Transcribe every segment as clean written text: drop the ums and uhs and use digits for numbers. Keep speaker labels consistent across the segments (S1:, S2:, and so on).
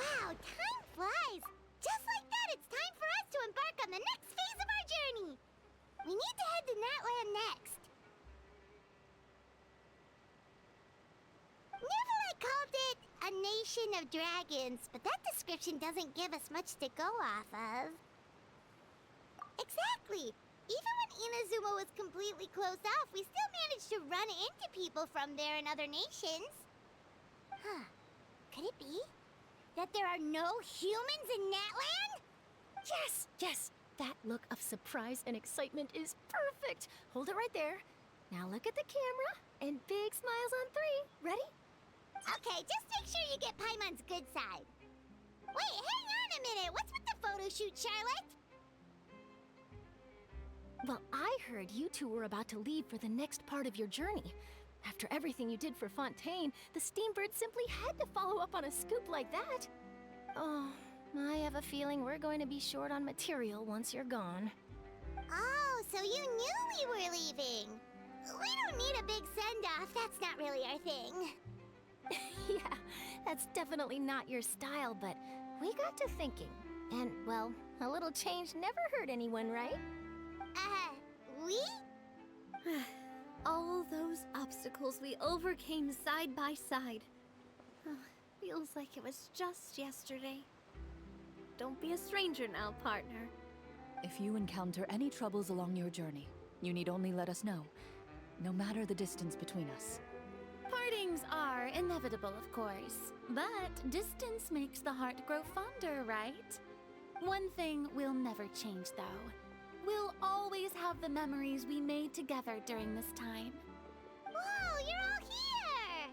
S1: Wow, time flies! Just like that, it's time for us to embark on the next phase of our journey! We need to head to Natlan next. Neverlight called it a nation of dragons, but that description doesn't give us much to go off of. Exactly! Even when Inazuma was completely closed off, we still managed to run into people from there and other nations. Huh. Could it be that there are no humans in Natlan?
S2: Yes, yes! That look of surprise and excitement is perfect! Hold it right there. Now look at the camera, and big smiles on 3. Ready?
S1: Okay, just make sure you get Paimon's good side. Wait, hang on a minute! What's with the photo shoot, Charlotte?
S2: Well, I heard you two were about to leave for the next part of your journey. After everything you did for Fontaine, the Steambird simply had to follow up on a scoop like that. Oh, I have a feeling we're going to be short on material once you're gone.
S1: Oh, so you knew we were leaving. We don't need a big send-off. That's not really our thing.
S2: Yeah, that's definitely not your style, but we got to thinking. And, well, a little change never hurt anyone, right?
S1: We?
S3: All those obstacles we overcame side by side. Feels like it was just yesterday. Don't be a stranger now, partner.
S4: If you encounter any troubles along your journey, you need only let us know, no matter the distance between us.
S5: Partings are inevitable, of course, but distance makes the heart grow fonder, right? One thing will never change, though. We'll always have the memories we made together during this time.
S1: Whoa, you're all here!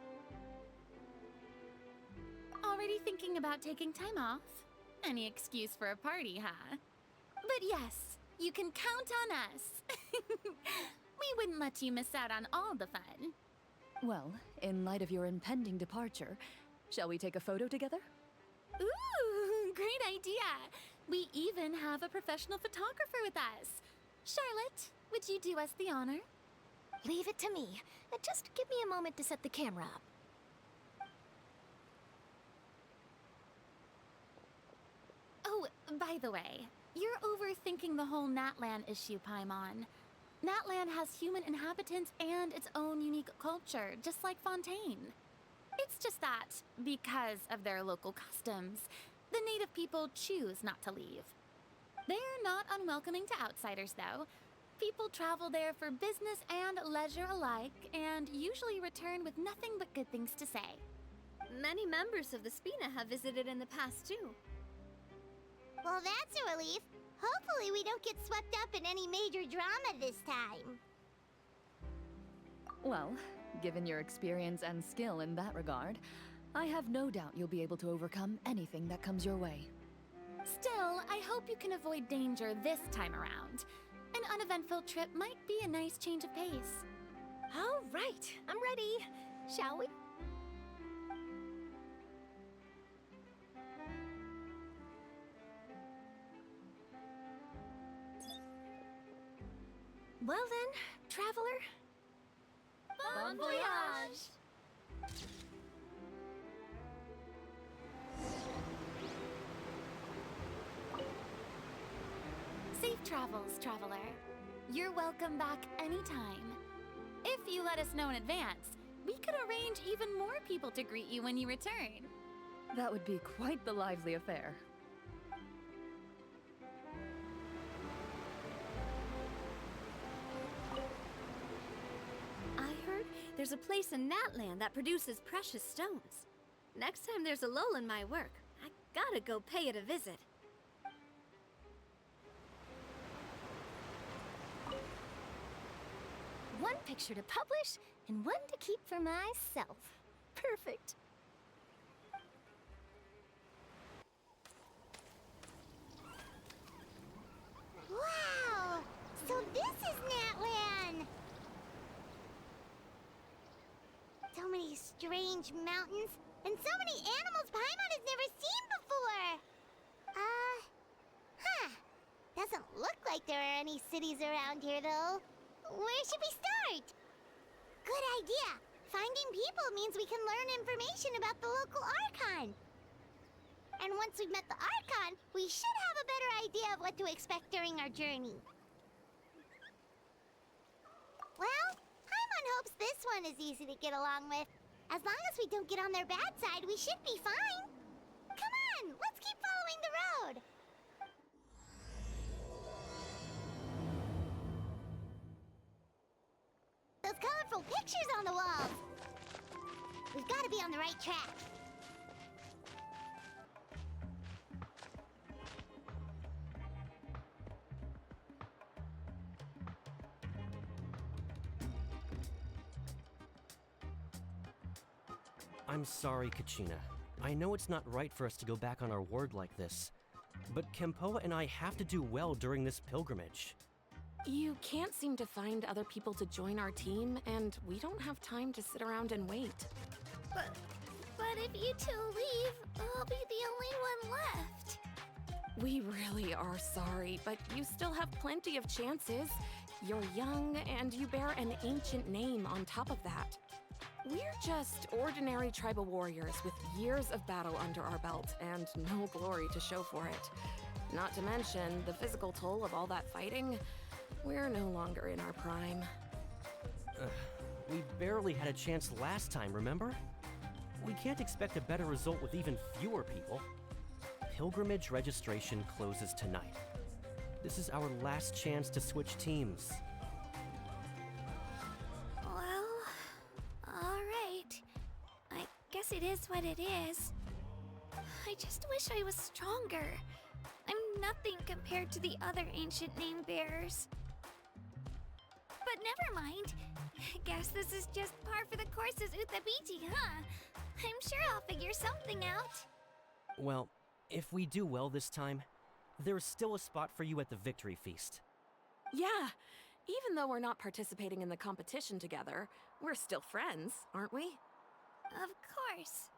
S5: Already thinking about taking time off? Any excuse for a party, huh? But yes, you can count on us. We wouldn't let you miss out on all the fun.
S4: Well, in light of your impending departure, shall we take a photo together?
S5: Ooh, great idea! We even have a professional photographer with us. Charlotte, would you do us the honor?
S2: Leave it to me. Just give me a moment to set the camera up.
S5: Oh, by the way, you're overthinking the whole Natlan issue, Paimon. Natlan has human inhabitants and its own unique culture, just like Fontaine. It's just that, because of their local customs, the native people choose not to leave. They're not unwelcoming to outsiders, though. People travel there for business and leisure alike, and usually return with nothing but good things to say.
S3: Many members of the Spina have visited in the past, too.
S1: Well, that's a relief. Hopefully we don't get swept up in any major drama this time.
S4: Well, given your experience and skill in that regard, I have no doubt you'll be able to overcome anything that comes your way.
S5: Still, I hope you can avoid danger this time around. An uneventful trip might be a nice change of pace.
S2: All right, I'm ready. Shall we? Well then, traveler.
S3: Bon voyage!
S5: Safe travels, traveler. You're welcome back anytime. If you let us know in advance, we could arrange even more people to greet you when you return.
S4: That would be quite the lively affair.
S3: I heard there's a place in Natlan that produces precious stones. Next time there's a lull in my work, I gotta go pay it a visit.
S2: One picture to publish, and one to keep for myself. Perfect.
S1: Wow! So this is Natlan! So many strange mountains, and so many animals Paimon has never seen before! Doesn't look like there are any cities around here, though. Where should we start? Good idea! Finding people means we can learn information about the local archon. And once we've met the Archon, we should have a better idea of what to expect during our journey. Well, Paimon hopes this one is easy to get along with. As long as we don't get on their bad side, we should be fine. Come on, let's keep following the road. Those colorful pictures on the walls. We've got to be on the right track.
S6: I'm sorry, Kachina. I know it's not right for us to go back on our word like this, but Kempoa and I have to do well during this pilgrimage.
S7: You can't seem to find other people to join our team, and we don't have time to sit around and wait.
S3: But if you two leave, I'll be the only one left.
S7: We really are sorry, but you still have plenty of chances. You're young, and you bear an ancient name on top of that. We're just ordinary tribal warriors with years of battle under our belt and no glory to show for it. Not to mention the physical toll of all that fighting. We're no longer in our prime.
S6: We barely had a chance last time, remember? We can't expect a better result with even fewer people. Pilgrimage registration closes tonight. This is our last chance to switch teams.
S3: Well, all right. I guess it is what it is. I just wish I was stronger. I'm nothing compared to the other ancient name bearers. But never mind. Guess this is just par for the course as Uthabiti, huh? I'm sure I'll figure something out.
S6: Well, if we do well this time, there's still a spot for you at the victory feast.
S7: Yeah, even though we're not participating in the competition together, we're still friends, aren't we?
S3: Of course.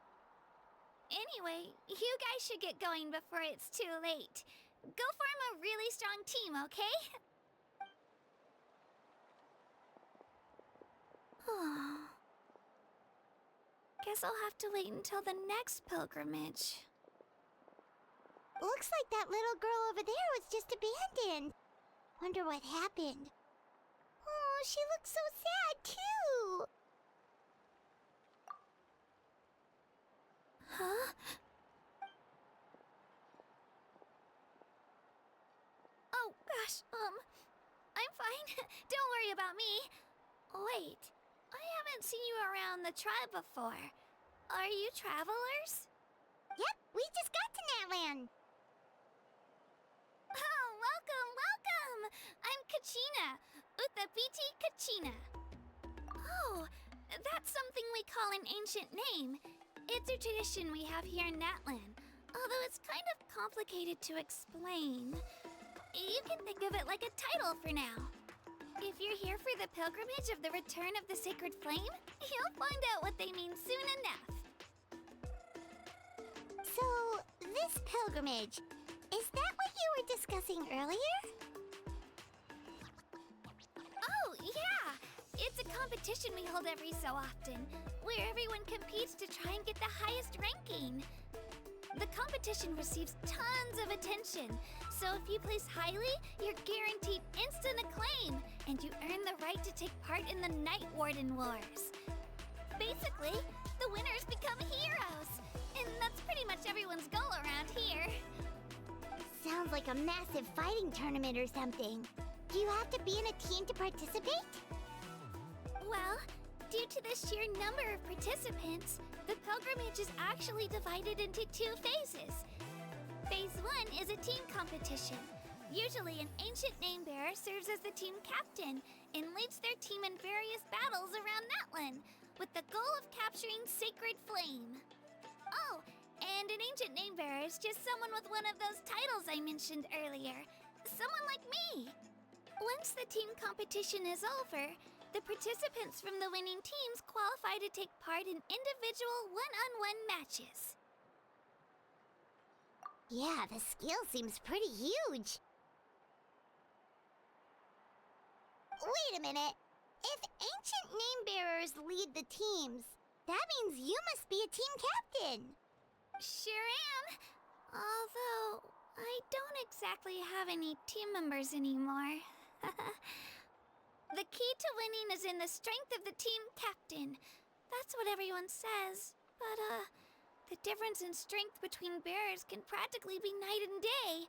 S3: Anyway, you guys should get going before it's too late. Go form a really strong team, okay? Guess I'll have to wait until the next pilgrimage.
S1: Looks like that little girl over there was just abandoned. Wonder what happened. Oh, she looks so sad, too.
S3: Huh? Oh, gosh, I'm fine. Don't worry about me. Wait, I haven't seen you around the tribe before. Are you travelers?
S1: Yep, we just got to Natlan.
S3: Oh, welcome, welcome! I'm Kachina, Uthabiti Kachina. Oh, that's something we call an ancient name. It's a tradition we have here in Natlan, although it's kind of complicated to explain. You can think of it like a title for now. If you're here for the pilgrimage of the return of the sacred flame, you'll find out what they mean soon enough.
S1: So, this pilgrimage, is that what you were discussing earlier?
S3: Oh, yeah! It's a competition we hold every so often, where everyone competes to try and get the highest ranking. The competition receives tons of attention, so if you place highly, you're guaranteed instant acclaim, and you earn the right to take part in the Night Warden Wars. Basically, the winners become heroes, and that's pretty much everyone's goal around here.
S1: Sounds like a massive fighting tournament or something. Do you have to be in a team to participate?
S3: Well, due to the sheer number of participants, the pilgrimage is actually divided into two phases. Phase 1 is a team competition. Usually, an ancient name bearer serves as the team captain and leads their team in various battles around Natlan, with the goal of capturing Sacred Flame. Oh, and an ancient name bearer is just someone with one of those titles I mentioned earlier. Someone like me. Once the team competition is over, the participants from the winning teams qualify to take part in individual one-on-one matches.
S1: Yeah, the scale seems pretty huge. Wait a minute. If ancient name bearers lead the teams, that means you must be a team captain.
S3: Sure am. Although, I don't exactly have any team members anymore. The key to winning is in the strength of the team captain. That's what everyone says. But, the difference in strength between bearers can practically be night and day.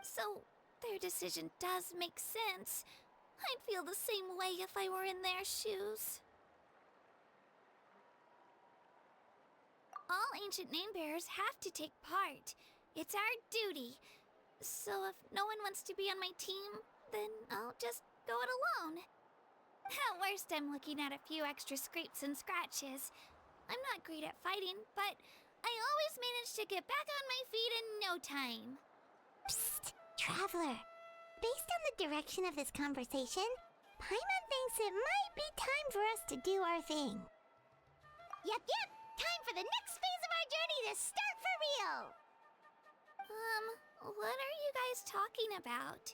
S3: So, their decision does make sense. I'd feel the same way if I were in their shoes. All ancient name bearers have to take part. It's our duty. So if no one wants to be on my team, then I'll just go it alone. At worst, I'm looking at a few extra scrapes and scratches. I'm not great at fighting, but I always manage to get back on my feet in no time.
S1: Psst, Traveler. Based on the direction of this conversation, Paimon thinks it might be time for us to do our thing. Yep. Time for the next phase of our journey to start for real!
S3: What are you guys talking about?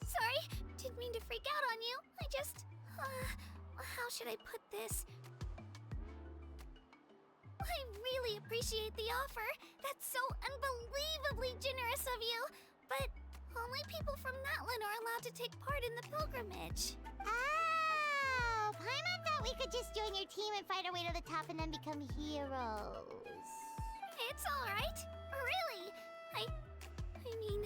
S3: Sorry, didn't mean to freak out on you. I just, how should I put this? I really appreciate the offer. That's so unbelievably generous of you. But only people from Natlan are allowed to take part in the pilgrimage.
S1: Oh! Paimon thought we could just join your team and fight our way to the top and then become heroes.
S3: It's alright. Really. I mean,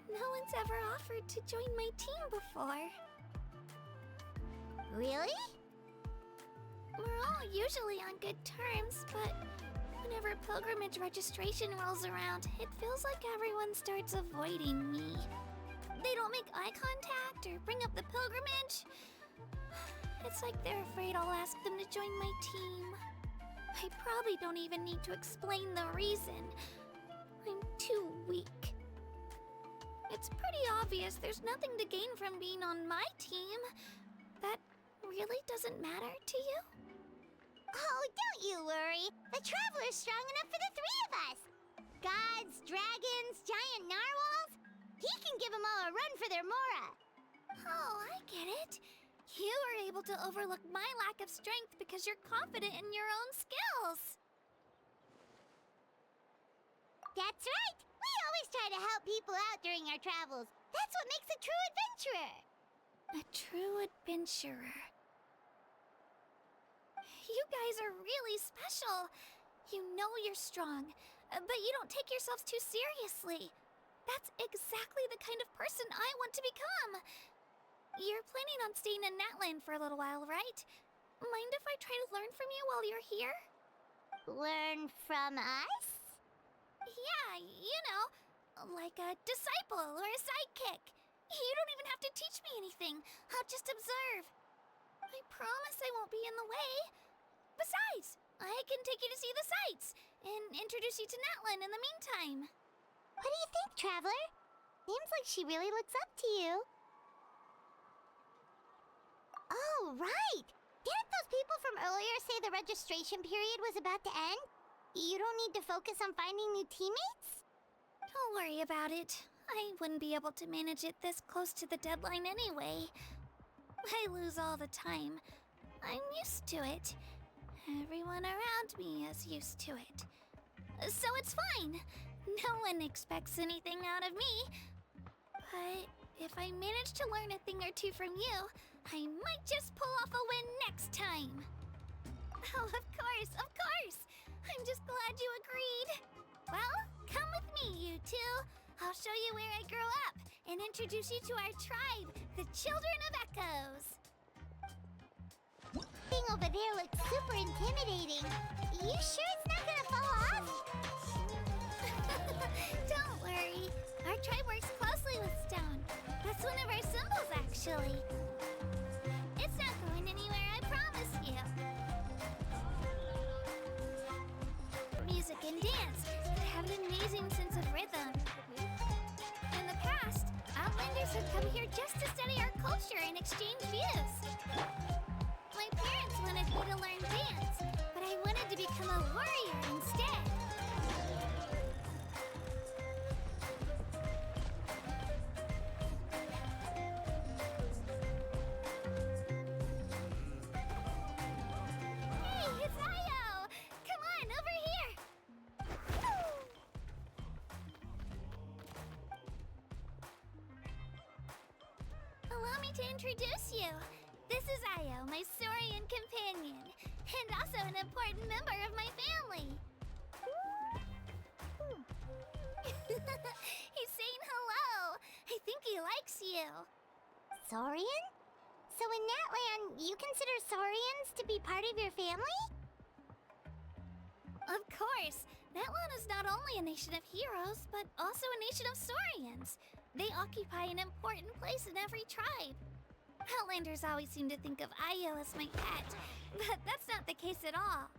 S3: no one's ever offered to join my team before.
S1: Really?
S3: We're all usually on good terms, but whenever pilgrimage registration rolls around, it feels like everyone starts avoiding me. They don't make eye contact or bring up the pilgrimage. It's like they're afraid I'll ask them to join my team. I probably don't even need to explain the reason. I'm too weak. It's pretty obvious there's nothing to gain from being on my team. That really doesn't matter to you?
S1: Oh, don't you worry. The Traveler's strong enough for the three of us. Gods, dragons, giant narwhals. He can give them all a run for their Mora.
S3: Oh, I get it. You were able to overlook my lack of strength because you're confident in your own skills.
S1: That's right. We always try to help people out during our travels. That's what makes a true adventurer.
S3: A true adventurer. You guys are really special. You know you're strong, but you don't take yourselves too seriously. That's exactly the kind of person I want to become. You're planning on staying in Natlan for a little while, right? Mind if I try to learn from you while you're here?
S1: Learn from us?
S3: Yeah, you know, like a disciple or a sidekick. You don't even have to teach me anything. I'll just observe. I promise I won't be in the way. Besides, I can take you to see the sights and introduce you to Natlan in the meantime.
S1: What do you think, Traveler? Seems like she really looks up to you. Oh, right! Didn't those people from earlier say the registration period was about to end? You don't need to focus on finding new teammates?
S3: Don't worry about it. I wouldn't be able to manage it this close to the deadline anyway. I lose all the time. I'm used to it. Everyone around me is used to it. So it's fine. No one expects anything out of me. But if I manage to learn a thing or two from you, I might just pull off a win next time. Oh, of course, of course. I'm just glad you agreed. Well, come with me, you two. I'll show you where I grew up and introduce you to our tribe, the Children of Echoes.
S1: Thing over there looks super intimidating. You sure it's not gonna fall off?
S3: Don't worry. Our tribe works closely with stone. That's one of our symbols, actually. It's not going anywhere, I promise you. Music and dance have an amazing sense of rhythm. In the past, Outlanders have come here just to study our culture and exchange views. My parents wanted me to learn dance, but I wanted to become a warrior instead. me to introduce you. This is Io, my Saurian companion, and also an important member of my family. He's saying hello. I think he likes you.
S1: Saurian? So in Natlan, you consider Saurians to be part of your family?
S3: Of course. Natlan is not only a nation of heroes, but also a nation of Saurians. They occupy an important place in every tribe. Outlanders always seem to think of Io as my pet, but that's not the case at all.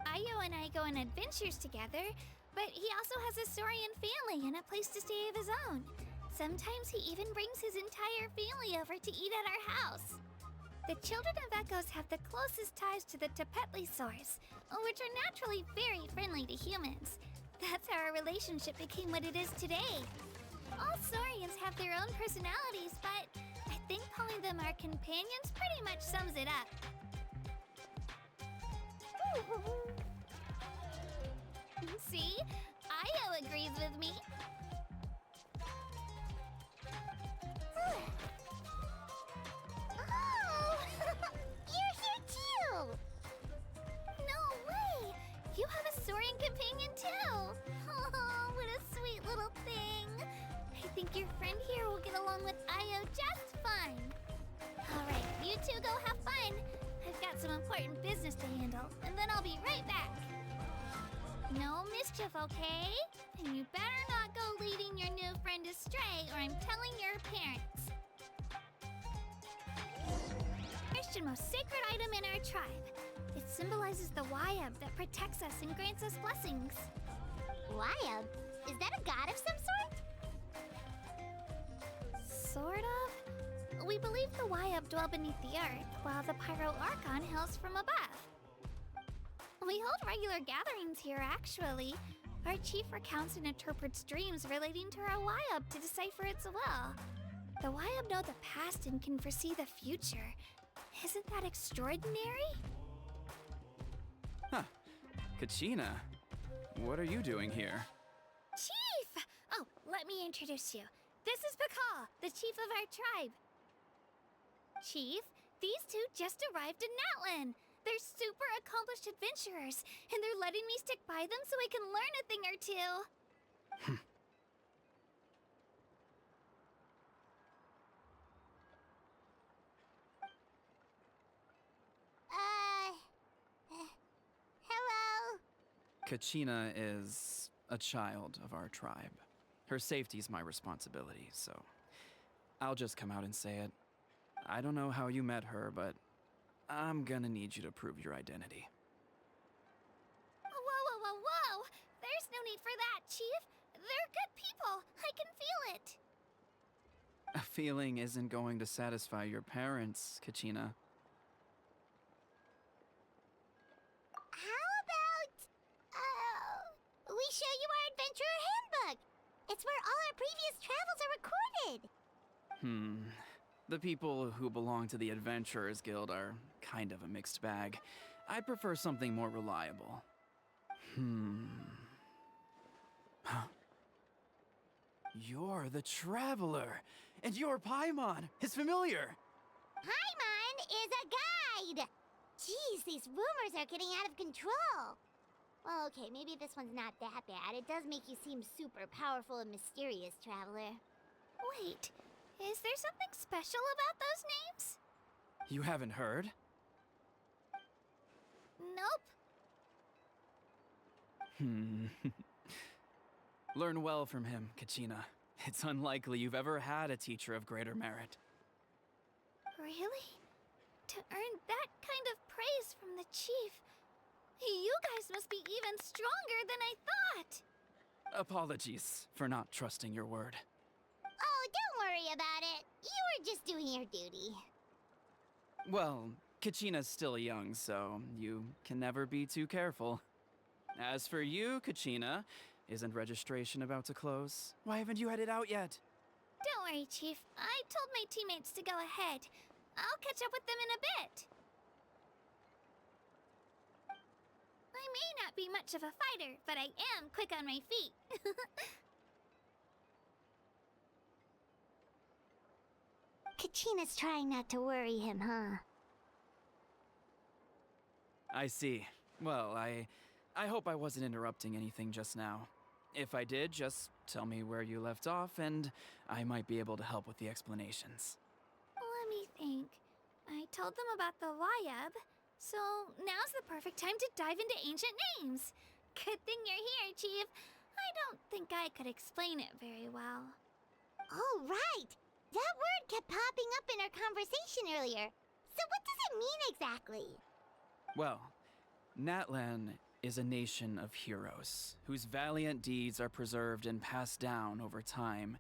S3: Io and I go on adventures together, but he also has a Saurian family and a place to stay of his own. Sometimes he even brings his entire family over to eat at our house. The children of Echoes have the closest ties to the Tepetlisaurs, which are naturally very friendly to humans. That's how our relationship became what it is today. All Saurians have their own personalities, but I think calling them our companions pretty much sums it up. See? Io agrees with me.
S1: Oh! You're here too!
S3: No way! You have a Saurian companion too! Oh, what a sweet little thing! I think your friend here will get along with Io just fine. Alright, you two go have fun. I've got some important business to handle, and then I'll be right back. No mischief, okay? And you better not go leading your new friend astray, or I'm telling your parents. First and most sacred item in our tribe. It symbolizes the Wayab that protects us and grants us blessings.
S1: Wayab? Is that a god of some sort?
S3: Sort of. We believe the Wayab dwell beneath the earth, while the Pyro Archon hails from above. We hold regular gatherings here, actually. Our chief recounts and interprets dreams relating to our Wayab to decipher its will. The Wayab know the past and can foresee the future. Isn't that extraordinary?
S8: Huh. Kachina, what are you doing here?
S3: Chief! Oh, let me introduce you. This is Pakal, the chief of our tribe. Chief, these two just arrived in Natlan. They're super accomplished adventurers, and they're letting me stick by them so I can learn a thing or two.
S1: Hello?
S8: Kachina is a child of our tribe. Her safety's my responsibility, so I'll just come out and say it. I don't know how you met her, but I'm gonna need you to prove your identity.
S3: Whoa! There's no need for that, Chief. They're good people. I can feel it.
S8: A feeling isn't going to satisfy your parents, Kachina.
S1: How about, we show you our adventurer handbook? It's where all our previous travels are recorded.
S8: The people who belong to the Adventurers Guild are kind of a mixed bag. I'd prefer something more reliable. You're the Traveler, and you're Paimon, his familiar.
S1: Paimon is a guide! Jeez, these rumors are getting out of control. Well, okay, maybe this one's not that bad. It does make you seem super powerful and mysterious, Traveler.
S3: Wait, is there something special about those names?
S8: You haven't heard?
S3: Nope.
S8: Learn well from him, Kachina. It's unlikely you've ever had a teacher of greater merit.
S3: Really? To earn that kind of praise from the chief, you guys must be even stronger than I thought.
S8: Apologies for not trusting your word.
S1: Oh, don't worry about it. You were just doing your duty.
S8: Well, Kachina's still young, so you can never be too careful. As for you, Kachina, isn't registration about to close? Why haven't you headed out yet?
S3: Don't worry, Chief. I told my teammates to go ahead. I'll catch up with them in a bit. I may not be much of a fighter, but I am quick on my feet.
S1: Kachina's trying not to worry him, huh?
S8: I see. Well, I hope I wasn't interrupting anything just now. If I did, just tell me where you left off, and I might be able to help with the explanations.
S3: Let me think. I told them about the Wayab, so now's the perfect time to dive into ancient names. Good thing you're here, Chief. I don't think I could explain it very well.
S1: Oh, right! That word kept popping up in our conversation earlier. So what does it mean exactly?
S8: Well, Natlan is a nation of heroes whose valiant deeds are preserved and passed down over time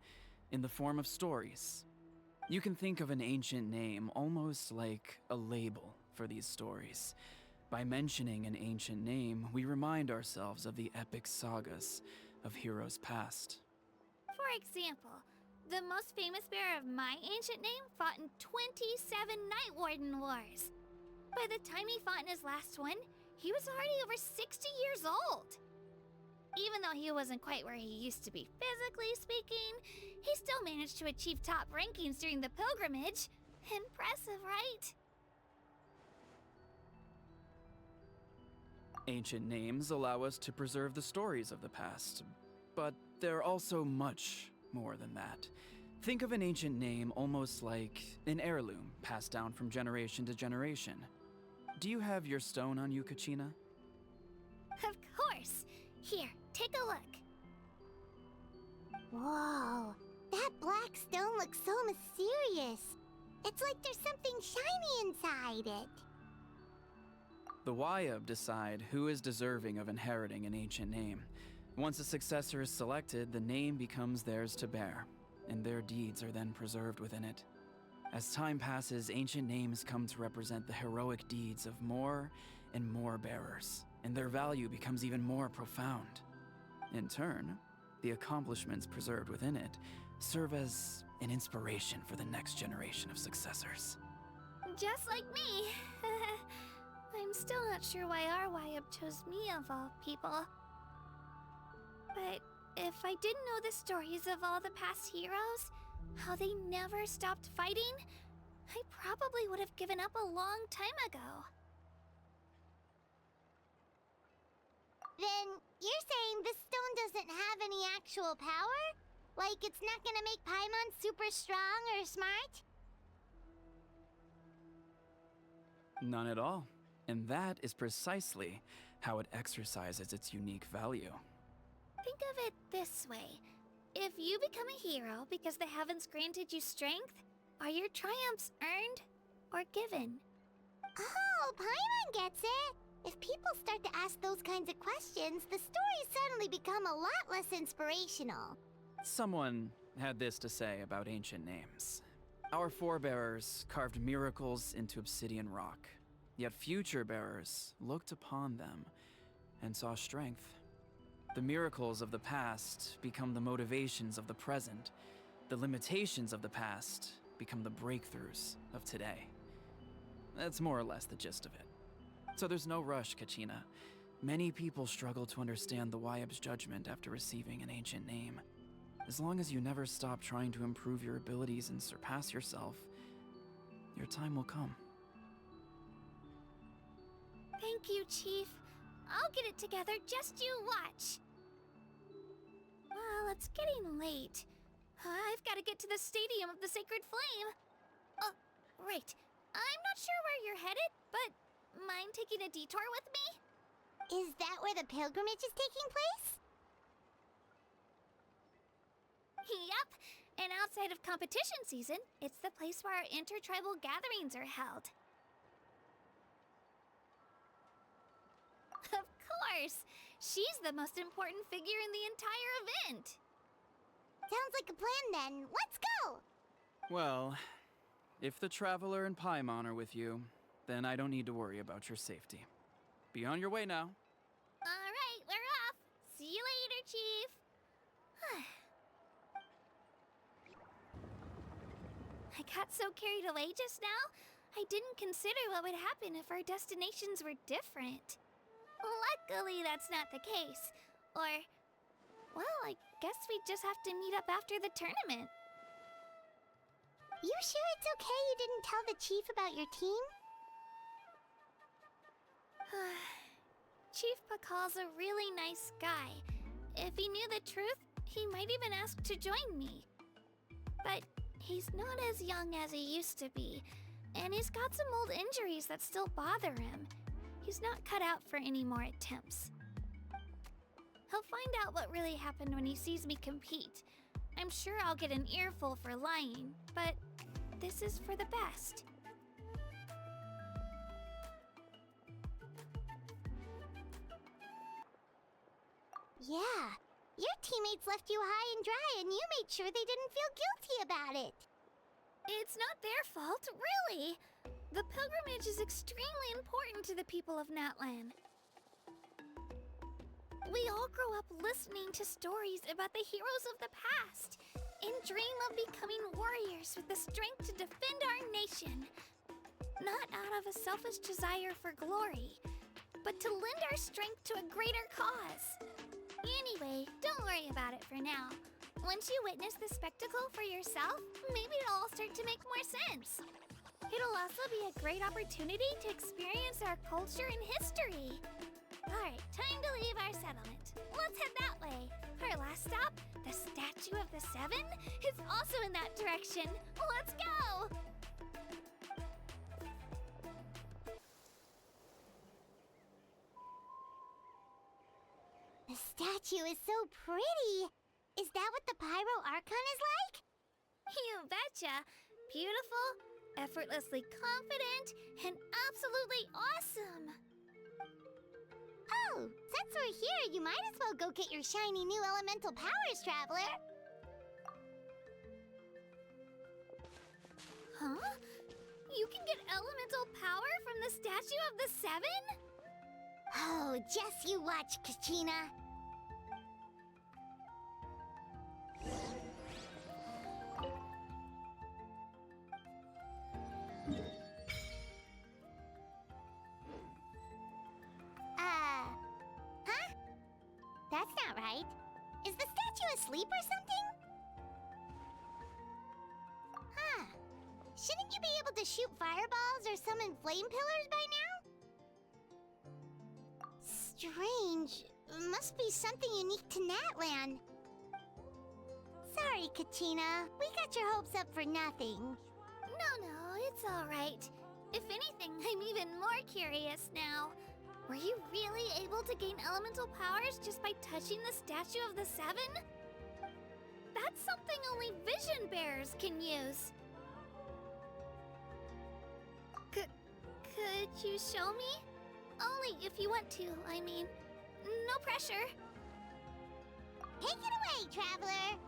S8: in the form of stories. You can think of an ancient name almost like a label for these stories. By mentioning an ancient name, we remind ourselves of the epic sagas of heroes past.
S3: For example, the most famous bearer of my ancient name fought in 27 Night Warden Wars. By the time he fought in his last one, he was already over 60 years old. Even though he wasn't quite where he used to be physically speaking, he still managed to achieve top rankings during the pilgrimage. Impressive, right?
S8: Ancient names allow us to preserve the stories of the past, but they're also much more than that. Think of an ancient name almost like an heirloom passed down from generation to generation. Do you have your stone on you, Kachina?
S3: Of course. Here, take a look.
S1: Whoa, that black stone looks so mysterious. It's like there's something shiny inside it.
S8: The Wayab decide who is deserving of inheriting an ancient name. Once a successor is selected, the name becomes theirs to bear, and their deeds are then preserved within it. As time passes, ancient names come to represent the heroic deeds of more and more bearers, and their value becomes even more profound. In turn, the accomplishments preserved within it serve as an inspiration for the next generation of successors.
S3: Just like me. I'm still not sure why our Wayab chose me of all people. But if I didn't know the stories of all the past heroes, how they never stopped fighting, I probably would have given up a long time ago.
S1: Then you're saying this stone doesn't have any actual power? Like it's not gonna make Paimon super strong or smart?
S8: None at all. And that is precisely how it exercises its unique value.
S3: Think of it this way. If you become a hero because the heavens granted you strength, are your triumphs earned or given?
S1: Oh, Paimon gets it! If people start to ask those kinds of questions, the stories suddenly become a lot less inspirational.
S8: Someone had this to say about ancient names. Our forebears carved miracles into obsidian rock, yet future bearers looked upon them and saw strength. The miracles of the past become the motivations of the present. The limitations of the past become the breakthroughs of today. That's more or less the gist of it. So there's no rush, Kachina. Many people struggle to understand the Wayab's judgment after receiving an ancient name. As long as you never stop trying to improve your abilities and surpass yourself, your time will come.
S3: Thank you, Chief. I'll get it together, just you watch. Well, it's getting late. I've got to get to the Stadium of the Sacred Flame. Oh, right. I'm not sure where you're headed, but mind taking a detour with me?
S1: Is that where the pilgrimage is taking place?
S3: Yep. And outside of competition season, it's the place where our intertribal gatherings are held. Of course! She's the most important figure in the entire event!
S1: Sounds like a plan then. Let's go!
S8: Well, if the Traveler and Paimon are with you, then I don't need to worry about your safety. Be on your way now.
S3: Alright, we're off! See you later, Chief! I got so carried away just now, I didn't consider what would happen if our destinations were different. Luckily, that's not the case. Or, well, I guess we just have to meet up after the tournament.
S1: You sure it's okay you didn't tell the chief about your team?
S3: Chief Pakal's a really nice guy. If he knew the truth, he might even ask to join me. But he's not as young as he used to be, and he's got some old injuries that still bother him. He's not cut out for any more attempts. He'll find out what really happened when he sees me compete. I'm sure I'll get an earful for lying, but this is for the best.
S1: Yeah, your teammates left you high and dry and you made sure they didn't feel guilty about it.
S3: It's not their fault, really. The pilgrimage is extremely important to the people of Natlan. We all grow up listening to stories about the heroes of the past and dream of becoming warriors with the strength to defend our nation. Not out of a selfish desire for glory, but to lend our strength to a greater cause. Anyway, don't worry about it for now. Once you witness the spectacle for yourself, maybe it'll all start to make more sense. It'll also be a great opportunity to experience our culture and history. Alright, time to leave our settlement. Let's head that way. Our last stop, the Statue of the Seven, is also in that direction. Let's go!
S1: The statue is so pretty. Is that what the Pyro Archon is like?
S3: You betcha. Beautiful, effortlessly confident, and absolutely awesome.
S1: Oh, since we're here, you might as well go get your shiny new elemental powers, Traveler.
S3: Huh? You can get elemental power from the Statue of the Seven?
S1: Oh, just you watch, Kachina. Huh? That's not right. Is the statue asleep or something? Huh. Shouldn't you be able to shoot fireballs or summon flame pillars by now? Strange. Must be something unique to Natlan. Sorry, Kachina. We got your hopes up for nothing.
S3: No, it's all right. If anything, I'm even more curious now. Were you really able to gain elemental powers just by touching the Statue of the Seven? That's something only vision bearers can use. Could you show me? Only if you want to, I mean. No pressure.
S1: Take it away, Traveler!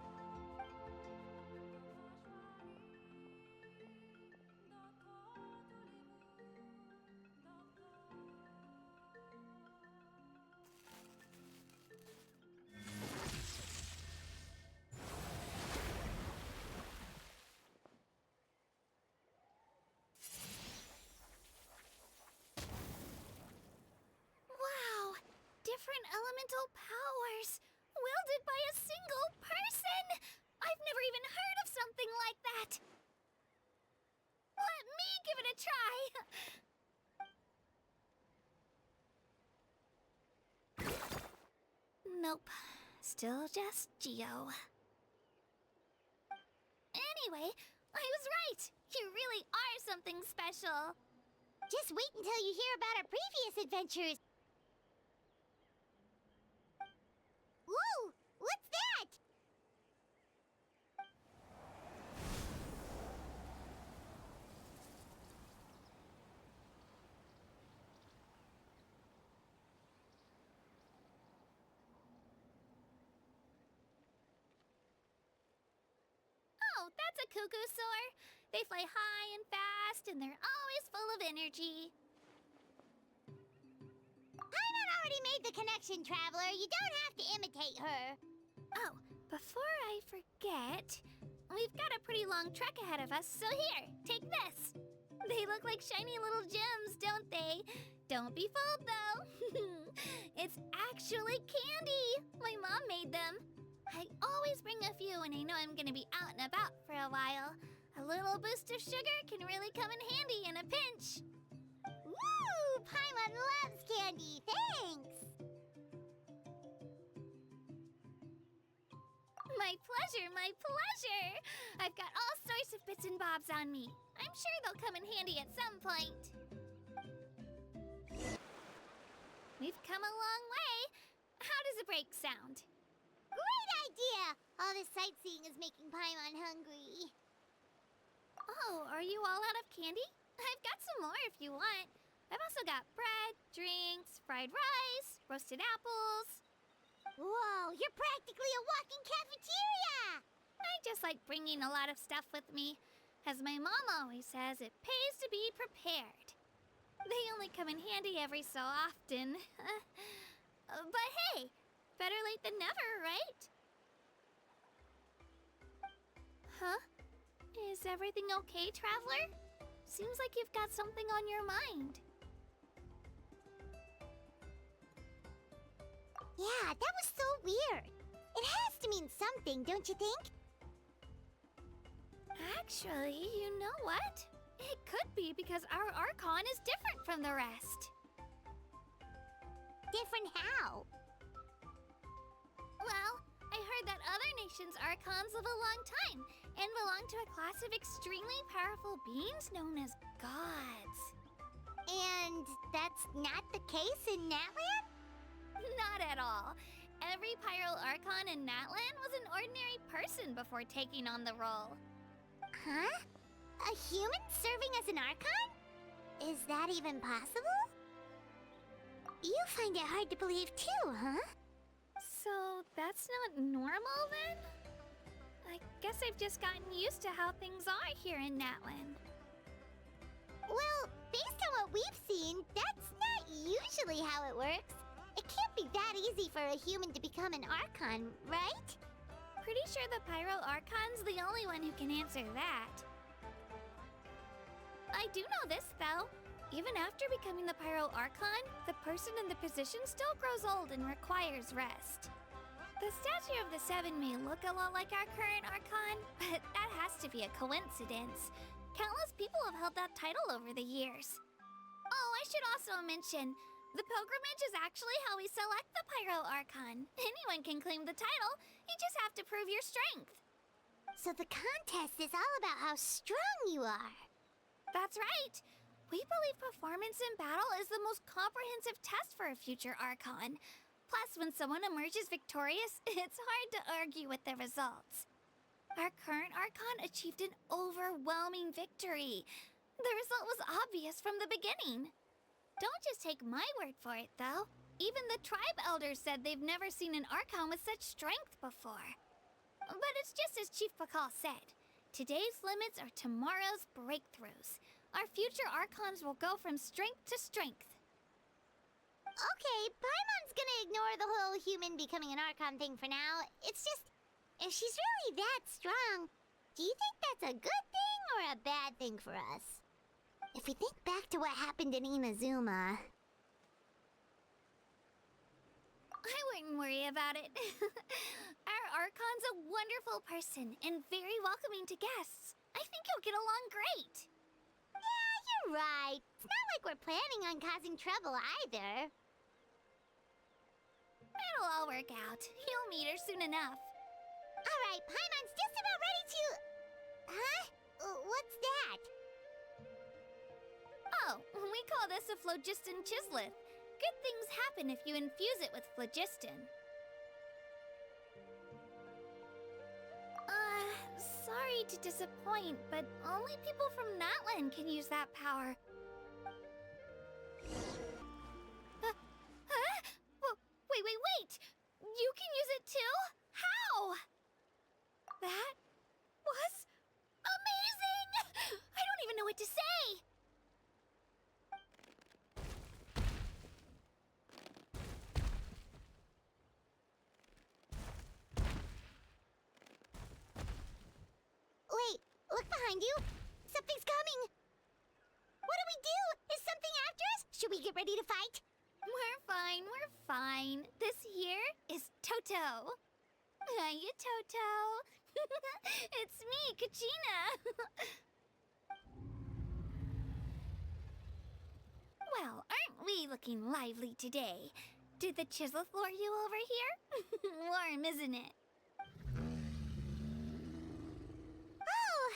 S3: Wow! Different elemental powers! Wielded by a single person! I've never even heard of something like that! Let me give it a try! Nope. Still just Geo. Anyway, I was right! You really are something special!
S1: Just wait until you hear about our previous adventures. Whoa! What's that?
S3: Oh, that's a cuckoo soar. They fly high and fast, and they're always full of energy.
S1: Paimon already made the connection, Traveler. You don't have to imitate her.
S3: Oh, before I forget, we've got a pretty long trek ahead of us, so here, take this. They look like shiny little gems, don't they? Don't be fooled, though. It's actually candy. My mom made them. I always bring a few when I know I'm gonna be out and about for a while. A little boost of sugar can really come in handy in a pinch.
S1: Woo! Paimon loves candy. Thanks.
S3: My pleasure, my pleasure. I've got all sorts of bits and bobs on me. I'm sure they'll come in handy at some point. We've come a long way. How does a break sound?
S1: Great idea! All this sightseeing is making Paimon hungry.
S3: Oh, are you all out of candy? I've got some more if you want. I've also got bread, drinks, fried rice, roasted apples.
S1: Whoa, you're practically a walking cafeteria!
S3: I just like bringing a lot of stuff with me. As my mom always says, it pays to be prepared. They only come in handy every so often. But hey, better late than never, right? Huh? Is everything okay, Traveler? Seems like you've got something on your mind.
S1: Yeah, that was so weird. It has to mean something, don't you think?
S3: Actually, you know what? It could be because our Archon is different from the rest.
S1: Different how?
S3: Well, I heard that other nations' Archons live a long time and belong to a class of extremely powerful beings known as gods.
S1: And that's not the case in Natlan?
S3: Not at all. Every Pyro Archon in Natlan was an ordinary person before taking on the role.
S1: Huh? A human serving as an Archon? Is that even possible? You find it hard to believe too, huh?
S3: So that's not normal then? I guess I've just gotten used to how things are here in Natlan.
S1: Well, based on what we've seen, that's not usually how it works. It can't be that easy for a human to become an Archon, right?
S3: Pretty sure the Pyro Archon's the only one who can answer that. I do know this, though. Even after becoming the Pyro Archon, the person in the position still grows old and requires rest. The statue of the Seven may look a lot like our current Archon, but that has to be a coincidence. Countless people have held that title over the years. Oh, I should also mention, the pilgrimage is actually how we select the Pyro Archon. Anyone can claim the title, you just have to prove your strength.
S1: So the contest is all about how strong you are.
S3: That's right. We believe performance in battle is the most comprehensive test for a future Archon. Plus, when someone emerges victorious, it's hard to argue with the results. Our current Archon achieved an overwhelming victory. The result was obvious from the beginning. Don't just take my word for it, though. Even the tribe elders said they've never seen an Archon with such strength before. But it's just as Chief Pakal said. Today's limits are tomorrow's breakthroughs. Our future Archons will go from strength to strength.
S1: Okay, Paimon's gonna ignore the whole human becoming an Archon thing for now. It's just, if she's really that strong, do you think that's a good thing or a bad thing for us? If we think back to what happened in Inazuma...
S3: I wouldn't worry about it. Our Archon's a wonderful person and very welcoming to guests. I think you'll get along great.
S1: Yeah, you're right. It's not like we're planning on causing trouble either.
S3: It'll all work out. You'll meet her soon enough.
S1: Alright, Paimon's just about ready to... Huh? What's that?
S3: Oh, we call this a phlogiston chisleth. Good things happen if you infuse it with phlogiston. Sorry to disappoint, but only people from Natlan can use that power. Huh? Wait! You can use it too? How? That was amazing! I don't even know what to say!
S1: Wait, look behind you. Something's coming. What do we do? Is something after us? Should we get ready to fight?
S3: We're fine. This here is Toto. Hiya, Toto. It's me, Kachina. Well, aren't we looking lively today? Did the chisel floor you over here? Warm, isn't it?
S1: Oh,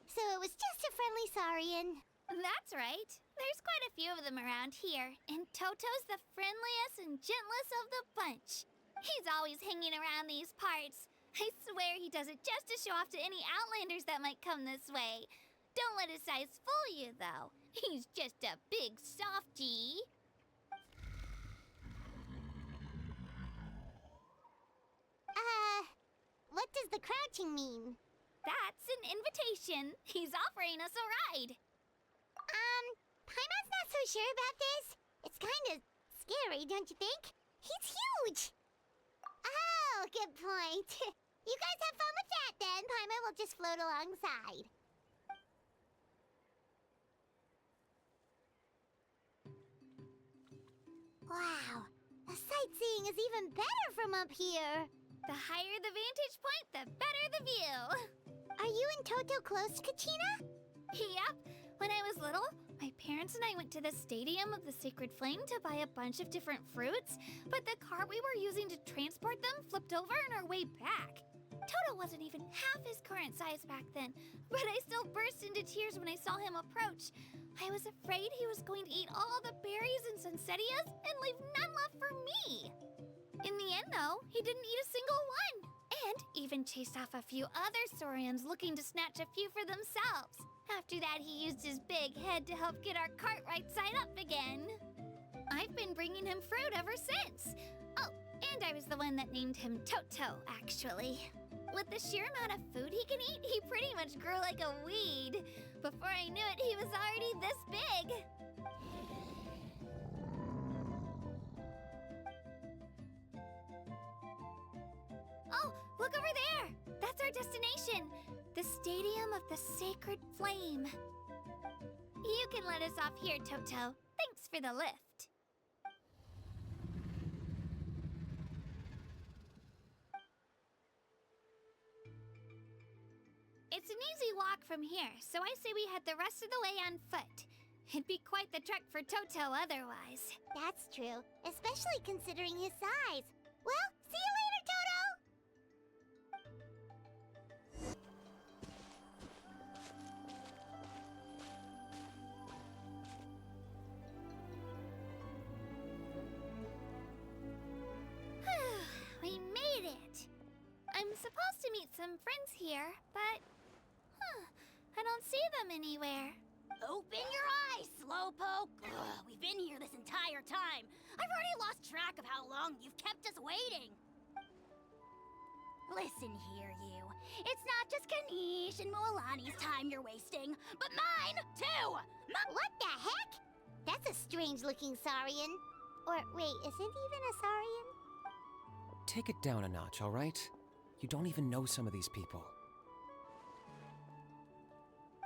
S1: so it was just a friendly Saurian.
S3: That's right. There's quite a few of them around here, and Toto's the friendliest and gentlest of the bunch. He's always hanging around these parts. I swear he does it just to show off to any Outlanders that might come this way. Don't let his size fool you, though. He's just a big softie.
S1: What does the crouching mean?
S3: That's an invitation. He's offering us a ride.
S1: Paimon's not so sure about this. It's kind of scary, don't you think? He's huge! Oh, good point. You guys have fun with that then. Paimon will just float alongside. Wow, the sightseeing is even better from up here.
S3: The higher the vantage point, the better the view.
S1: Are you and Toto close, Kachina?
S3: Yep. When I was little, my parents and I went to the Stadium of the Sacred Flame to buy a bunch of different fruits, but the cart we were using to transport them flipped over on our way back. Toto wasn't even half his current size back then, but I still burst into tears when I saw him approach. I was afraid he was going to eat all the berries and sunsettias and leave none left for me. In the end, though, he didn't eat a single one, and even chased off a few other Saurians looking to snatch a few for themselves. After that, he used his big head to help get our cart right side up again. I've been bringing him fruit ever since. Oh, and I was the one that named him Toto, actually. With the sheer amount of food he can eat, he pretty much grew like a weed. Before I knew it, he was already this big. Oh, look over there! That's our destination! The Stadium of the Sacred Flame. You can let us off here, Toto. Thanks for the lift. It's an easy walk from here, so I say we head the rest of the way on foot. It'd be quite the trek for Toto otherwise.
S1: That's true, especially considering his size. Well, see you later, Toto!
S3: We made it! I'm supposed to meet some friends here, but... I don't see them anywhere.
S1: Open your eyes, Slowpoke! Ugh, we've been here this entire time. I've already lost track of how long you've kept us waiting. Listen here, you. It's not just Kanish and Moalani's time you're wasting, but mine, too! What the heck? That's a strange-looking Saurian. Or, wait, is it even a Saurian?
S9: Take it down a notch, all right? You don't even know some of these people.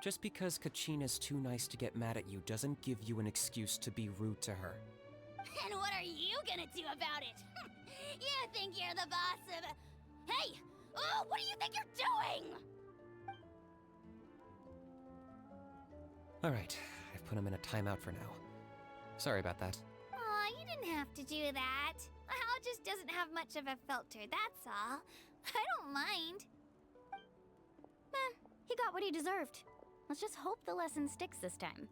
S9: Just because Kachina's too nice to get mad at you doesn't give you an excuse to be rude to her.
S1: And what are you gonna do about it? You think you're the boss of... Hey! Oh, what do you think you're doing?
S9: All right, I've put him in a timeout for now. Sorry about that.
S3: Aw, you didn't have to do that. Hal just doesn't have much of a filter, that's all. I don't mind.
S2: He got what he deserved. Let's just hope the lesson sticks this time.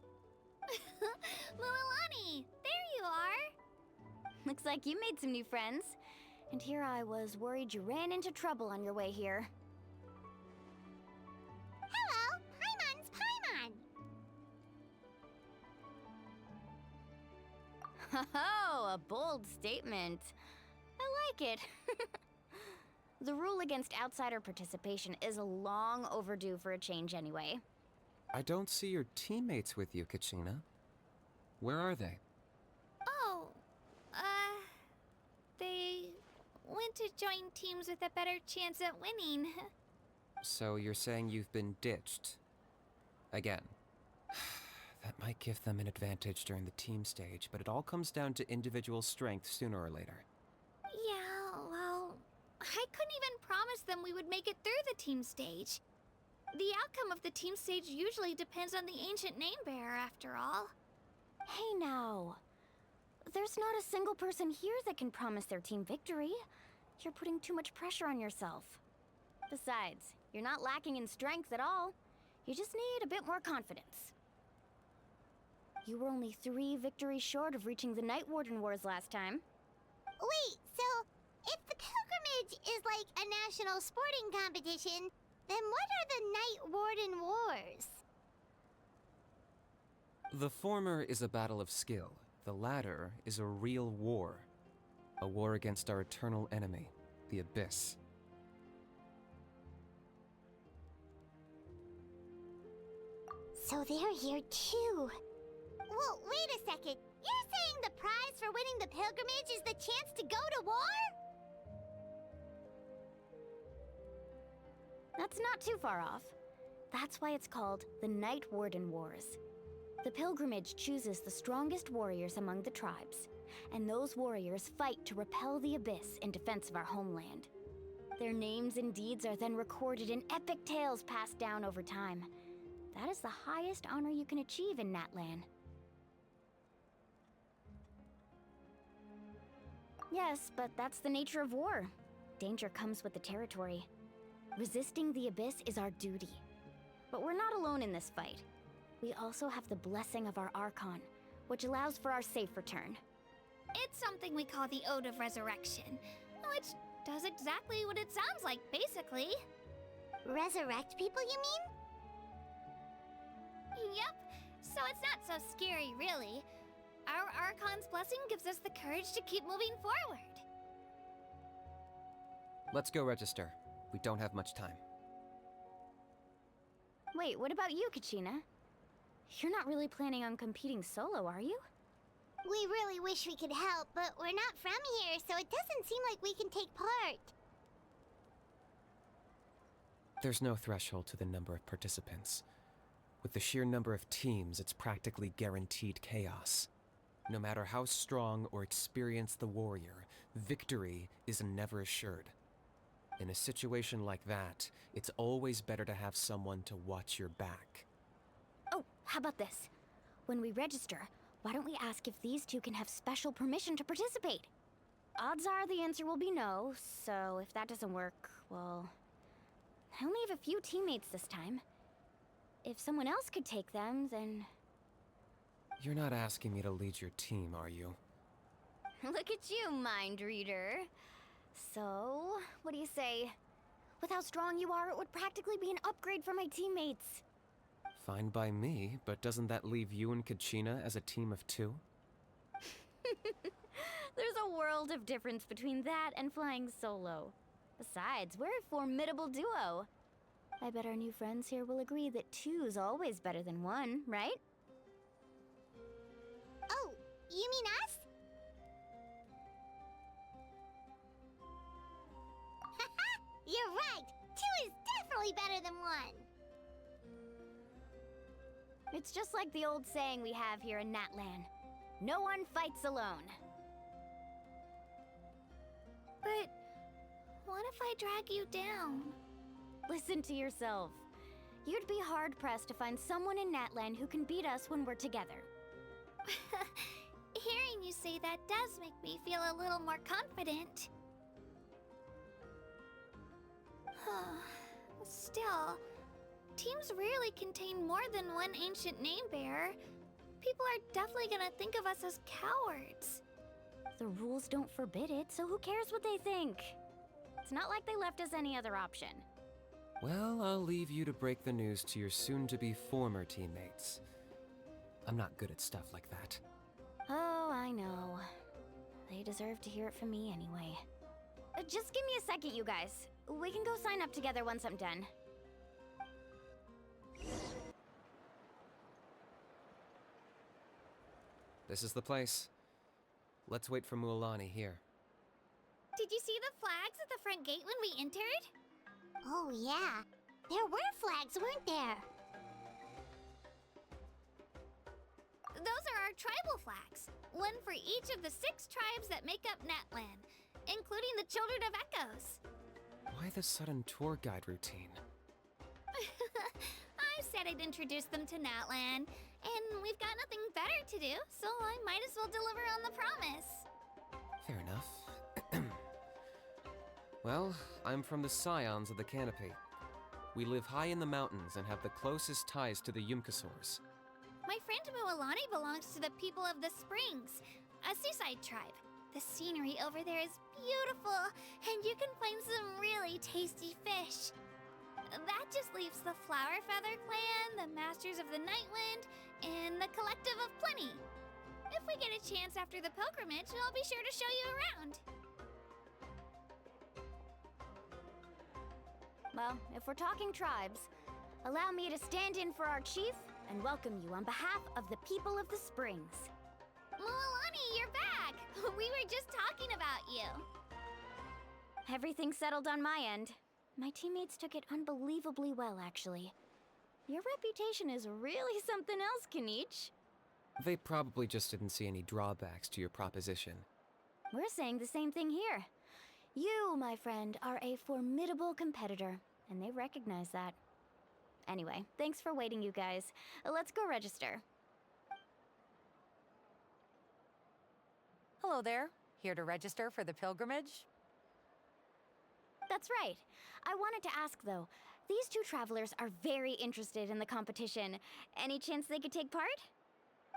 S3: Moalani, there you are.
S2: Looks like you made some new friends. And here I was worried you ran into trouble on your way here.
S1: Hello, Paimon's Paimon.
S2: Oh, a bold statement. I like it. The rule against outsider participation is long overdue for a change anyway.
S9: I don't see your teammates with you, Kachina. Where are they?
S3: Oh, they went to join teams with a better chance at winning.
S9: So you're saying you've been ditched? Again. That might give them an advantage during the team stage, but it all comes down to individual strength sooner or later.
S3: Yeah, well, I couldn't even promise them we would make it through the team stage. The outcome of the team stage usually depends on the ancient name bearer, after all.
S2: Hey now. There's not a single person here that can promise their team victory. You're putting too much pressure on yourself. Besides, you're not lacking in strength at all. You just need a bit more confidence. You were only 3 victories short of reaching the Night Warden Wars last time.
S1: Wait, so if the pilgrimage is like a national sporting competition, then what are the Night Warden Wars?
S9: The former is a battle of skill. The latter is a real war. A war against our eternal enemy, the Abyss.
S1: So they're here too. Well, wait a second. You're saying the prize for winning the pilgrimage is the chance to go to war?
S2: That's not too far off. That's why it's called the Night Warden Wars. The pilgrimage chooses the strongest warriors among the tribes, and those warriors fight to repel the Abyss in defense of our homeland. Their names and deeds are then recorded in epic tales passed down over time. That is the highest honor you can achieve in Natlan. Yes, but that's the nature of war. Danger comes with the territory. Resisting the Abyss is our duty. But we're not alone in this fight. We also have the blessing of our Archon, which allows for our safe return.
S3: It's something we call the Ode of Resurrection, which does exactly what it sounds like, basically.
S1: Resurrect people, you mean?
S3: Yep, so it's not so scary, really. Our Archon's blessing gives us the courage to keep moving forward.
S9: Let's go register. We don't have much time.
S2: Wait, what about you, Kachina? You're not really planning on competing solo, are you?
S1: We really wish we could help, but we're not from here, so it doesn't seem like we can take part.
S9: There's no threshold to the number of participants. With the sheer number of teams, it's practically guaranteed chaos. No matter how strong or experienced the warrior, victory is never assured. In a situation like that, it's always better to have someone to watch your back.
S2: Oh, how about this? When we register, why don't we ask if these two can have special permission to participate? Odds are the answer will be no, so if that doesn't work, well... I only have a few teammates this time. If someone else could take them, then...
S9: You're not asking me to lead your team, are you?
S2: Look at you, mind reader. So, what do you say? With how strong you are, it would practically be an upgrade for my teammates.
S9: Fine by me, but doesn't that leave you and Kachina as a team of 2?
S2: There's a world of difference between that and flying solo. Besides, we're a formidable duo. I bet our new friends here will agree that 2's always better than 1, right?
S1: Oh, you mean us? Haha, you're right. 2 is definitely better than 1.
S2: It's just like the old saying we have here in Natlan. No one fights alone.
S3: But what if I drag you down?
S2: Listen to yourself. You'd be hard-pressed to find someone in Natlan who can beat us when we're together.
S3: Hearing you say that does make me feel a little more confident. Still, teams rarely contain more than one ancient name bearer. People are definitely gonna think of us as cowards.
S2: The rules don't forbid it, so who cares what they think? It's not like they left us any other option.
S9: Well, I'll leave you to break the news to your soon-to-be former teammates. I'm not good at stuff like that.
S2: Oh, I know. They deserve to hear it from me anyway. Just give me a second, you guys. We can go sign up together once I'm done.
S9: This is the place. Let's wait for Mualani here.
S3: Did you see the flags at the front gate when we entered?
S1: Oh, yeah. There were flags, weren't there?
S3: Those are our tribal flags. One for each of the 6 tribes that make up Natlan, including the Children of Echoes.
S9: Why the sudden tour guide routine?
S3: I said I'd introduce them to Natlan, and we've got nothing better to do, so I might as well deliver on the promise.
S9: Fair enough. Well, I'm from the Scions of the Canopy. We live high in the mountains and have the closest ties to the Yumkasaurs.
S3: My friend Mualani belongs to the people of the Springs, a seaside tribe. The scenery over there is beautiful, and you can find some really tasty fish. That just leaves the Flower Feather Clan, the Masters of the Nightwind, and the Collective of Plenty. If we get a chance after the pilgrimage, I'll be sure to show you around.
S1: Well, if we're talking tribes, allow me to stand in for our chief and welcome you on behalf of the people of the Springs.
S3: Mualani, you're back! We were just talking about you.
S1: Everything's settled on my end. My teammates took it unbelievably well, actually. Your reputation is really something else, Kanich.
S9: They probably just didn't see any drawbacks to your proposition.
S1: We're saying the same thing here. You, my friend, are a formidable competitor, and they recognize that. Anyway, thanks for waiting, you guys. Let's go register.
S10: Hello there. Here to register for the pilgrimage?
S1: That's right. I wanted to ask, though. These two travelers are very interested in the competition. Any chance they could take part?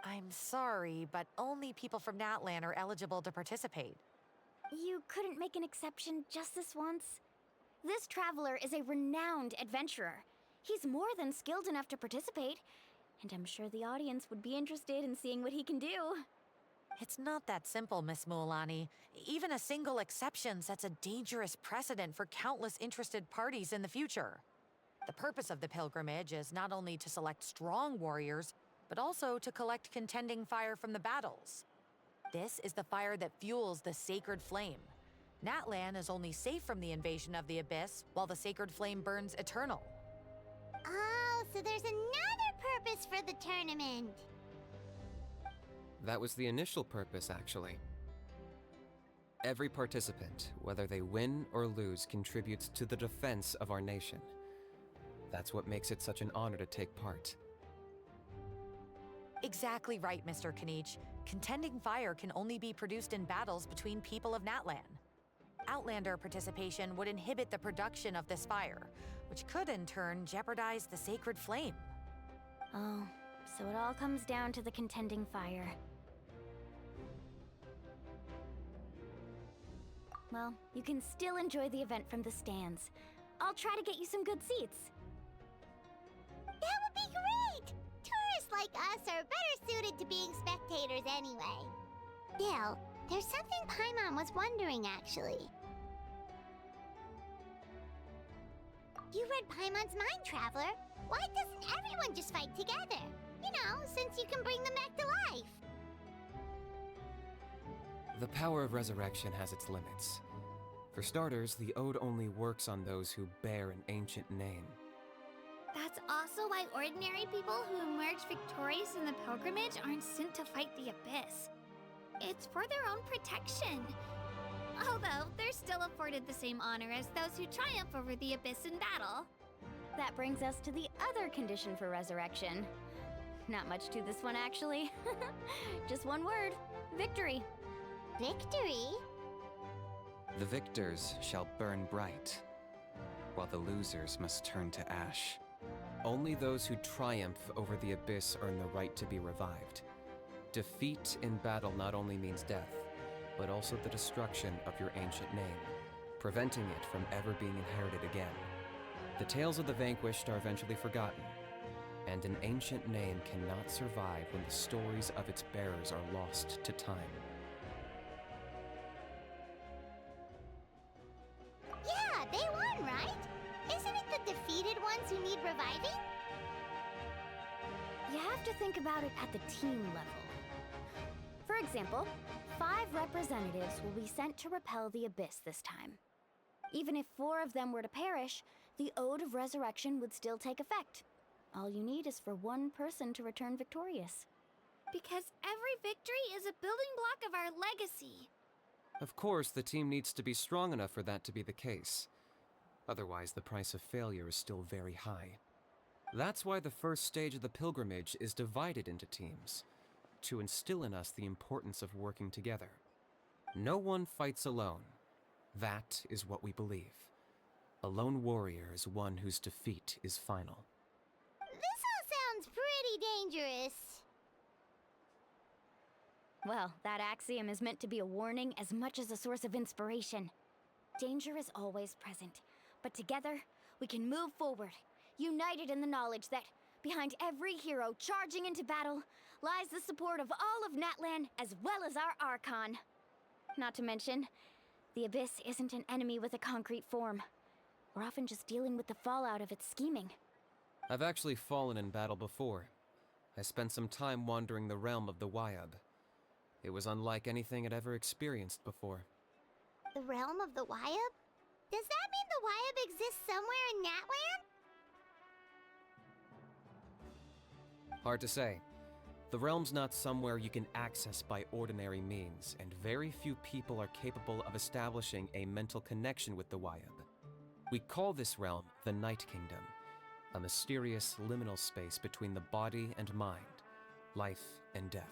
S10: I'm sorry, but only people from Natlan are eligible to participate.
S1: You couldn't make an exception just this once? This traveler is a renowned adventurer. He's more than skilled enough to participate, and I'm sure the audience would be interested in seeing what he can do.
S10: It's not that simple, Miss Mualani. Even a single exception sets a dangerous precedent for countless interested parties in the future. The purpose of the pilgrimage is not only to select strong warriors, but also to collect contending fire from the battles. This is the fire that fuels the sacred flame. Natlan is only safe from the invasion of the Abyss, while the sacred flame burns eternal.
S1: Oh, so there's another purpose for the tournament.
S9: That was the initial purpose, actually. Every participant, whether they win or lose, contributes to the defense of our nation. That's what makes it such an honor to take part.
S10: Exactly right, Mr. Kanich. Contending fire can only be produced in battles between people of Natlan. Outlander participation would inhibit the production of this fire, which could in turn jeopardize the sacred flame.
S1: Oh, so it all comes down to the contending fire. Well, you can still enjoy the event from the stands. I'll try to get you some good seats. That would be great! Tourists like us are better suited to being spectators anyway. Bill, there's something Paimon was wondering, actually. You read Paimon's mind, Traveler. Why doesn't everyone just fight together? You know, since you can bring them back to life.
S9: The power of resurrection has its limits. For starters, the ode only works on those who bear an ancient name.
S3: That's also why ordinary people who emerge victorious in the pilgrimage aren't sent to fight the Abyss. It's for their own protection. Although, they're still afforded the same honor as those who triumph over the Abyss in battle.
S1: That brings us to the other condition for resurrection. Not much to this one, actually. Just one word. Victory. Victory?
S9: The victors shall burn bright, while the losers must turn to ash. Only those who triumph over the Abyss earn the right to be revived. Defeat in battle not only means death, but also the destruction of your ancient name, preventing it from ever being inherited again. The tales of the vanquished are eventually forgotten, and an ancient name cannot survive when the stories of its bearers are lost to time.
S1: Yeah, they won, right? Isn't it the defeated ones who need reviving? You have to think about it at the team level. For example, 5 representatives will be sent to repel the Abyss this time. Even if 4 of them were to perish, the Ode of Resurrection would still take effect. All you need is for 1 person to return victorious.
S3: Because every victory is a building block of our legacy.
S9: Of course, the team needs to be strong enough for that to be the case. Otherwise, the price of failure is still very high. That's why the first stage of the pilgrimage is divided into teams, to instill in us the importance of working together. No one fights alone. That is what we believe. A lone warrior is one whose defeat is final.
S1: This all sounds pretty dangerous.
S2: Well, that axiom is meant to be a warning as much as a source of inspiration. Danger is always present, but together, we can move forward, united in the knowledge that behind every hero charging into battle lies the support of all of Natlan as well as our Archon. Not to mention, the Abyss isn't an enemy with a concrete form. We're often just dealing with the fallout of its scheming.
S9: I've actually fallen in battle before. I spent some time wandering the realm of the Wyab. It was unlike anything I'd ever experienced before.
S1: The realm of the Wyab? Does that mean the Wyab exists somewhere in Natlan?
S9: Hard to say. The realm's not somewhere you can access by ordinary means, and very few people are capable of establishing a mental connection with the Wyab. We call this realm the Night Kingdom, a mysterious liminal space between the body and mind, life and death.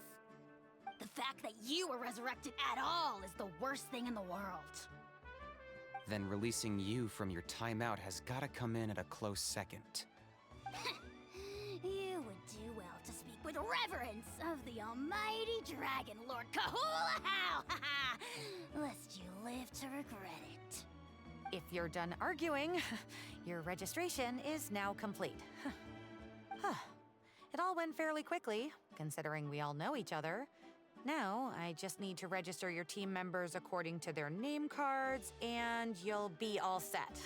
S2: The fact that you were resurrected at all is the worst thing in the world.
S11: Then releasing you from your timeout has gotta come in at a close second.
S2: You would do well to speak with reverence of the almighty Dragon Lord Kahula How, lest you live to regret it.
S10: If you're done arguing, your registration is now complete. It all went fairly quickly, considering we all know each other. Now, I just need to register your team members according to their name cards, and you'll be all set.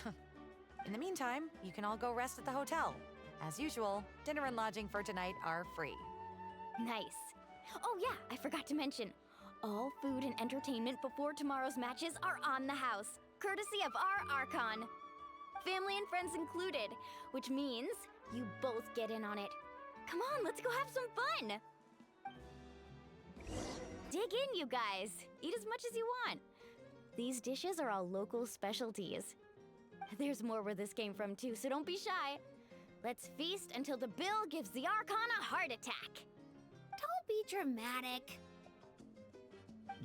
S10: In the meantime, you can all go rest at the hotel. As usual, dinner and lodging for tonight are free.
S2: Nice. Oh yeah, I forgot to mention, all food and entertainment before tomorrow's matches are on the house, courtesy of our Archon. Family and friends included, which means you both get in on it. Come on, let's go have some fun! Dig in, you guys. Eat as much as you want. These dishes are all local specialties. There's more where this came from too, so don't be shy. Let's feast until the bill gives the Archon a heart attack.
S3: Don't be dramatic.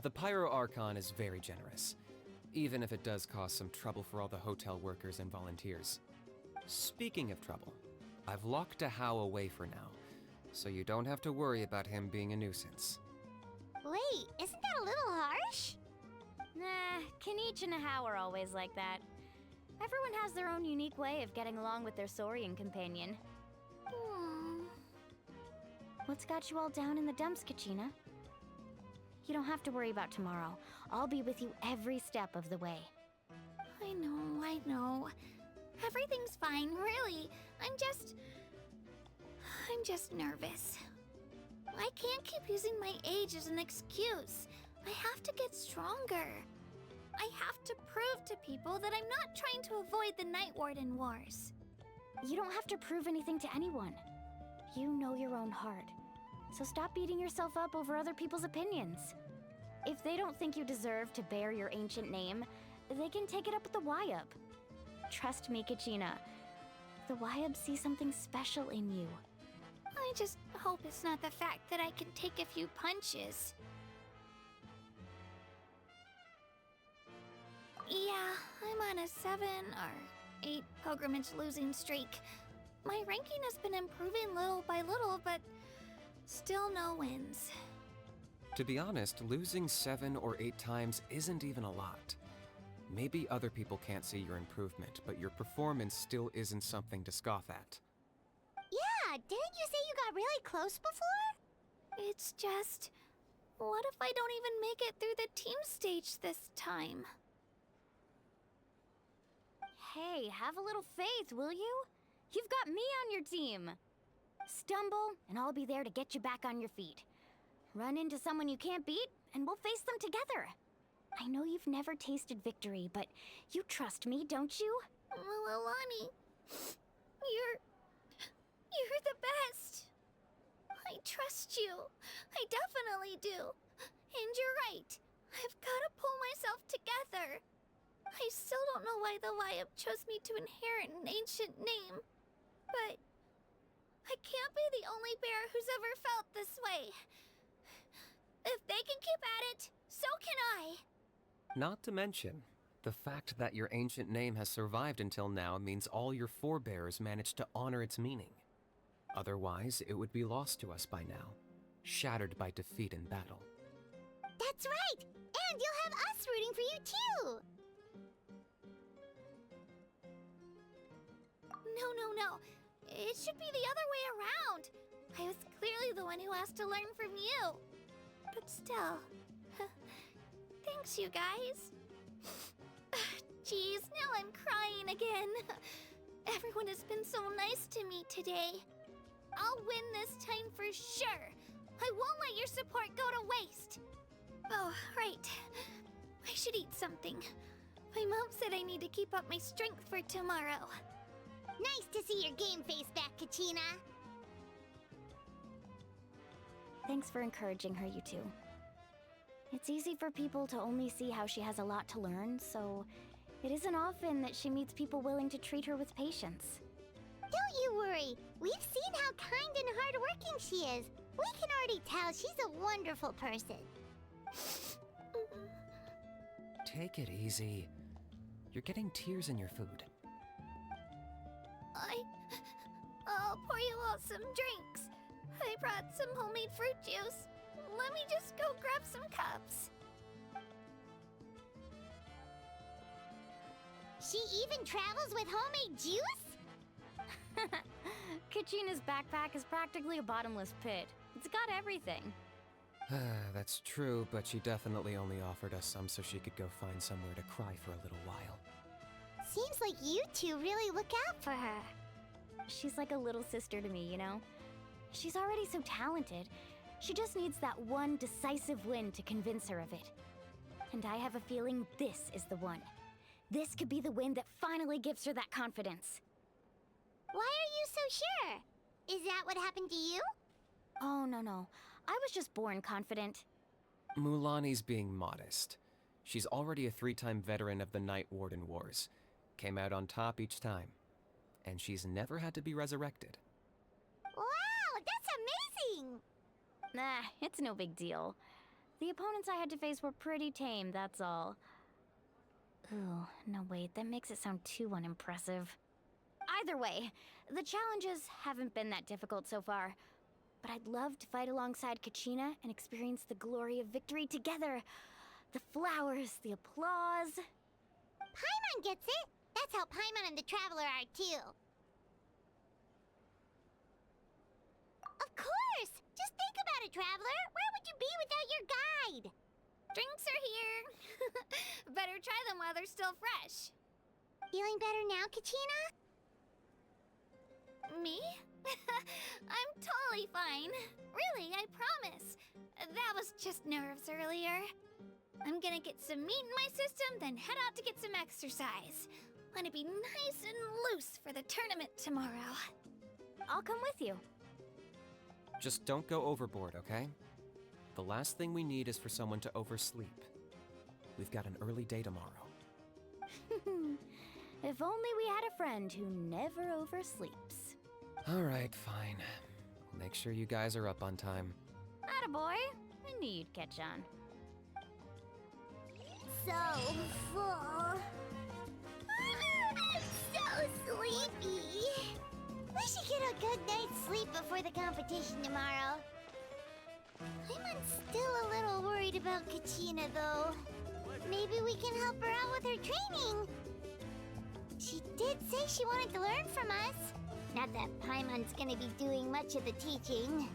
S9: The Pyro Archon is very generous, even if it does cause some trouble for all the hotel workers and volunteers. Speaking of trouble, I've locked a How away for now, so you don't have to worry about him being a nuisance.
S1: Wait, isn't that a little harsh?
S2: Nah, Kenichi and How are always like that. Everyone has their own unique way of getting along with their Saurian companion. What's got you all down in the dumps, Kachina? You don't have to worry about tomorrow. I'll be with you every step of the way.
S3: I know. Everything's fine, really. I'm just nervous. I can't keep using my age as an excuse. I have to get stronger. I have to prove to people that I'm not trying to avoid the Night Warden Wars.
S2: You don't have to prove anything to anyone. You know your own heart. So stop beating yourself up over other people's opinions. If they don't think you deserve to bear your ancient name, they can take it up with the Wyab. Trust me, Kachina. The Wyab see something special in you.
S3: I just hope it's not the fact that I can take a few punches. Yeah, I'm on a 7 or 8 pilgrimage losing streak. My ranking has been improving little by little, but still no wins.
S9: To be honest, losing 7 or 8 times isn't even a lot. Maybe other people can't see your improvement, but your performance still isn't something to scoff at.
S1: Yeah, didn't you say you got really close before?
S3: It's just, what if I don't even make it through the team stage this time?
S2: Hey, have a little faith, will you? You've got me on your team. Stumble, and I'll be there to get you back on your feet. Run into someone you can't beat, and we'll face them together. I know you've never tasted victory, but you trust me, don't you?
S3: Alani, you're the best. I trust you. I definitely do. And you're right. I've got to pull myself together. I still don't know why why the Wyup chose me to inherit an ancient name. But I can't be the only bear who's ever felt this way. If they can keep at it, so can I.
S9: Not to mention, the fact that your ancient name has survived until now means all your forebears managed to honor its meaning. Otherwise, it would be lost to us by now, shattered by defeat in battle.
S1: That's right! And you'll have us rooting for you too!
S3: No. It should be the other way around. I was clearly the one who asked to learn from you. But still, thanks, you guys. Geez, now I'm crying again. Everyone has been so nice to me today. I'll win this time for sure. I won't let your support go to waste. Oh, right. I should eat something. My mom said I need to keep up my strength for tomorrow.
S1: Nice to see your game face back, Kachina.
S2: Thanks for encouraging her, you two. It's easy for people to only see how she has a lot to learn, so it isn't often that she meets people willing to treat her with patience.
S1: Don't you worry. We've seen how kind and hardworking she is. We can already tell she's a wonderful person.
S9: Take it easy. You're getting tears in your food.
S3: I'll pour you all some drinks. I brought some homemade fruit juice. Let me just go grab some cups.
S1: She even travels with homemade juice?
S2: Kachina's backpack is practically a bottomless pit. It's got everything.
S9: That's true, but she definitely only offered us some so she could go find somewhere to cry for a little while.
S1: Seems like you two really look out for her.
S2: She's like a little sister to me, you know? She's already so talented. She just needs that one decisive win to convince her of it. And I have a feeling this is the one. This could be the win that finally gives her that confidence.
S1: Why are you so sure? Is that what happened to you?
S2: Oh, no. I was just born confident.
S9: Mulaney's being modest. She's already a 3-time veteran of the Night Warden Wars. Came out on top each time. And she's never had to be resurrected.
S1: Wow, that's amazing!
S2: Nah, it's no big deal. The opponents I had to face were pretty tame, that's all. Ooh, no wait, that makes it sound too unimpressive. Either way, the challenges haven't been that difficult so far. But I'd love to fight alongside Kachina and experience the glory of victory together. The flowers, the applause.
S1: Paimon gets it! That's how Paimon and the Traveler are too. Of course! Just think about it, Traveler! Where would you be without your guide?
S3: Drinks are here. Better try them while they're still fresh.
S1: Feeling better now, Kachina?
S3: Me? I'm totally fine. Really, I promise. That was just nerves earlier. I'm gonna get some meat in my system, then head out to get some exercise. Want to be nice and loose for the tournament tomorrow.
S2: I'll come with you.
S9: Just don't go overboard, okay? The last thing we need is for someone to oversleep. We've got an early day tomorrow.
S2: If only we had a friend who never oversleeps.
S9: Alright, fine. I'll make sure you guys are up on time.
S2: Attaboy. I knew you'd catch on.
S1: So full. I'm so sleepy. We should get a good night's sleep before the competition tomorrow. I'm still a little worried about Kachina, though. Maybe we can help her out with her training. She did say she wanted to learn from us. Not that Paimon's gonna be doing much of the teaching.